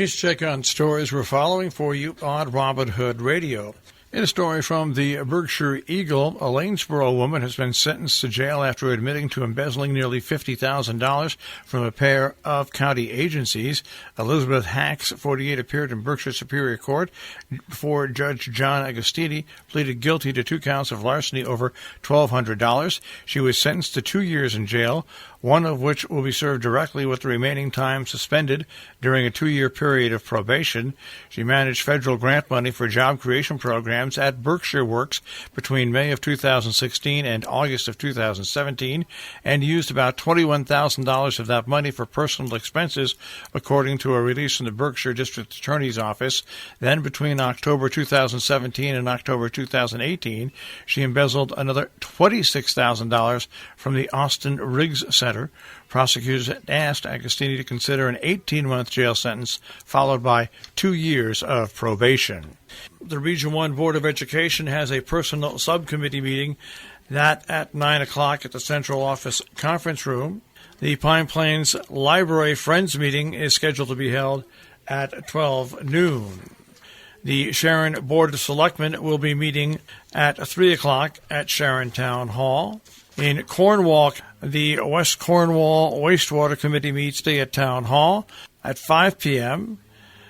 Here's a check on stories we're following for you on Robin Hood Radio. In a story from the Berkshire Eagle, a Lanesboro woman has been sentenced to jail after admitting to embezzling nearly $50,000 from a pair of county agencies. Elizabeth Hacks, 48, appeared in Berkshire Superior Court before Judge John Agostini, pleaded guilty to 2 counts of larceny over $1,200. She was sentenced to 2 years in jail, one of which will be served directly with the remaining time suspended during a 2-year period of probation. She managed federal grant money for job creation programs at Berkshire Works between May of 2016 and August of 2017 and used about $21,000 of that money for personal expenses, according to a release from the Berkshire District Attorney's Office. Then between October 2017 and October 2018, she embezzled another $26,000 from the Austin Riggs Center. Prosecutors asked Agostini to consider an 18-month jail sentence, followed by 2 years of probation. The Region 1 Board of Education has a personnel subcommittee meeting that at 9 o'clock at the Central Office Conference Room. The Pine Plains Library Friends meeting is scheduled to be held at 12 noon. The Sharon Board of Selectmen will be meeting at 3 o'clock at Sharon Town Hall. In Cornwall, the West Cornwall Wastewater Committee meets today at Town Hall at 5 p.m.,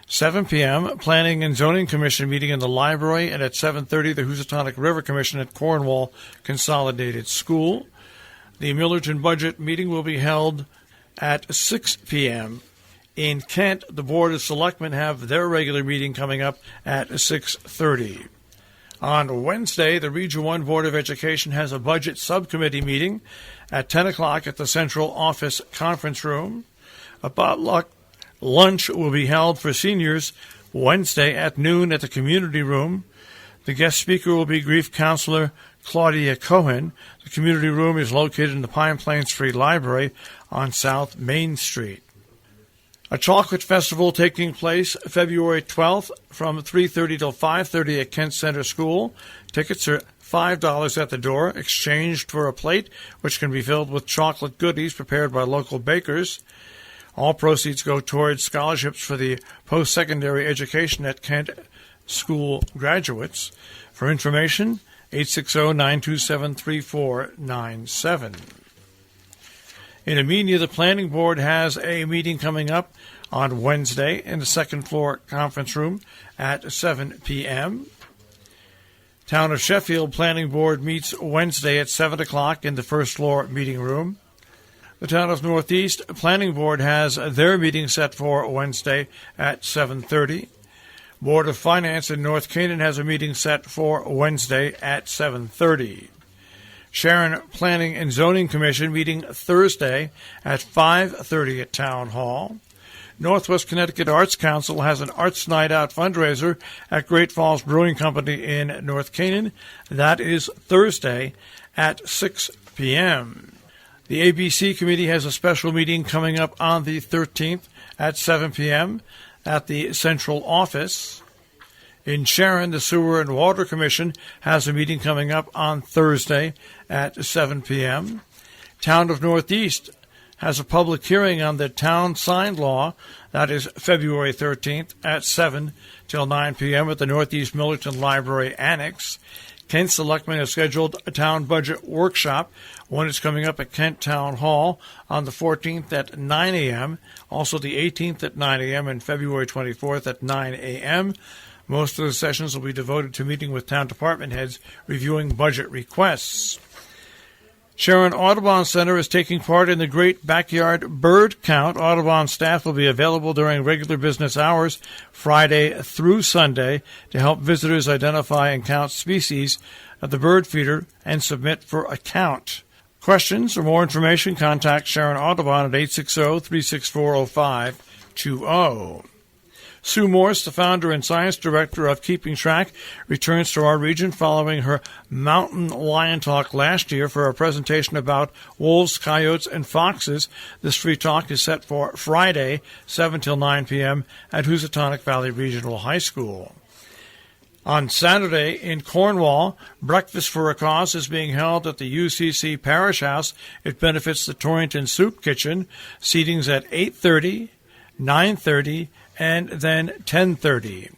7 p.m., Planning and Zoning Commission meeting in the library, and at 7:30, the Housatonic River Commission at Cornwall Consolidated School. The Millerton Budget meeting will be held at 6 p.m. In Kent, the Board of Selectmen have their regular meeting coming up at 6:30. On Wednesday, the Region 1 Board of Education has a budget subcommittee meeting at 10 o'clock at the Central Office Conference Room. A potluck lunch will be held for seniors Wednesday at noon at the Community Room. The guest speaker will be Grief Counselor Claudia Cohen. The Community Room is located in the Pine Plains Free Library on South Main Street. A chocolate festival taking place February 12th from 3:30 till 5:30 at Kent Center School. Tickets are $5 at the door, exchanged for a plate, which can be filled with chocolate goodies prepared by local bakers. All proceeds go towards scholarships for the post-secondary education at Kent School graduates. For information, 860-927-3497. In Amenia, the Planning Board has a meeting coming up on Wednesday in the second floor conference room at 7 p.m. Town of Sheffield Planning Board meets Wednesday at 7 o'clock in the first floor meeting room. The Town of Northeast Planning Board has their meeting set for Wednesday at 7:30. Board of Finance in North Canaan has a meeting set for Wednesday at 7:30. Sharon Planning and Zoning Commission meeting Thursday at 5:30 at Town Hall. Northwest Connecticut Arts Council has an Arts Night Out fundraiser at Great Falls Brewing Company in North Canaan. That is Thursday at 6 p.m. The ABC Committee has a special meeting coming up on the 13th at 7 p.m. at the Central Office. In Sharon, the Sewer and Water Commission has a meeting coming up on Thursday at 7 p.m. Town of Northeast has a public hearing on the town sign law. That is February 13th at 7 till 9 p.m. at the Northeast Millerton Library Annex. Kent Selectmen have scheduled a town budget workshop. One is coming up at Kent Town Hall on the 14th at 9 a.m., also the 18th at 9 a.m., and February 24th at 9 a.m. Most of the sessions will be devoted to meeting with town department heads reviewing budget requests. Sharon Audubon Center is taking part in the Great Backyard Bird Count. Audubon staff will be available during regular business hours, Friday through Sunday, to help visitors identify and count species at the bird feeder and submit for a count. Questions or more information, contact Sharon Audubon at 860-364-0520. Sue Morse, the founder and science director of Keeping Track, returns to our region following her Mountain Lion Talk last year for a presentation about wolves, coyotes, and foxes. This free talk is set for Friday, 7 till 9 p.m. at Housatonic Valley Regional High School. On Saturday in Cornwall, Breakfast for a Cause is being held at the UCC Parish House. It benefits the Torrington Soup Kitchen. Seating's at 8:30, 9:30, and then 10:30.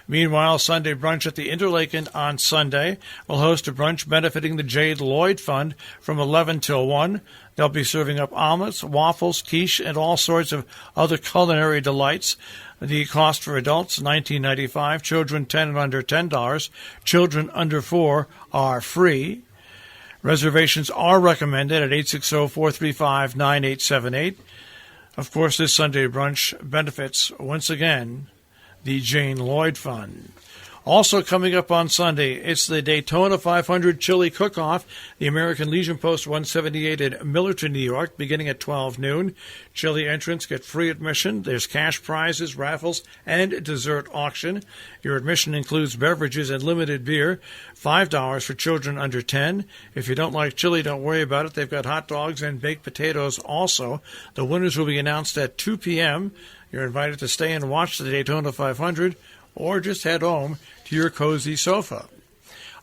Meanwhile, Sunday brunch at the Interlaken on Sunday will host a brunch benefiting the Jade Lloyd Fund from 11 till 1. They'll be serving up omelets, waffles, quiche, and all sorts of other culinary delights. The cost for adults, $19.95. Children 10 and under, $10. Children under 4 are free. Reservations are recommended at 860-435-9878. Of course, this Sunday brunch benefits, once again, the Jane Lloyd Fund. Also coming up on Sunday, it's the Daytona 500 Chili Cook-Off, the American Legion Post 178 in Millerton, New York, beginning at 12 noon. Chili entrants get free admission. There's cash prizes, raffles, and dessert auction. Your admission includes beverages and limited beer, $5 for children under 10. If you don't like chili, don't worry about it. They've got hot dogs and baked potatoes also. The winners will be announced at 2 p.m. You're invited to stay and watch the Daytona 500 or just head home to your cozy sofa.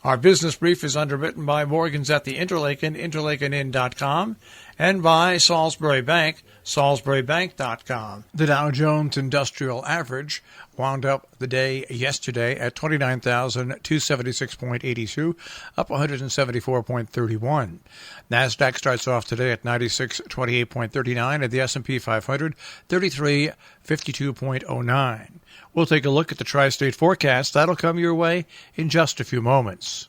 Our business brief is underwritten by Morgan's at the Interlaken, interlakenin.com, and by Salisbury Bank, salisburybank.com. The Dow Jones Industrial Average wound up the day yesterday at 29,276.82, up 174.31. NASDAQ starts off today at 9628.39, and the S&P 500, 3352.09. We'll take a look at the tri-state forecast. That'll come your way in just a few moments.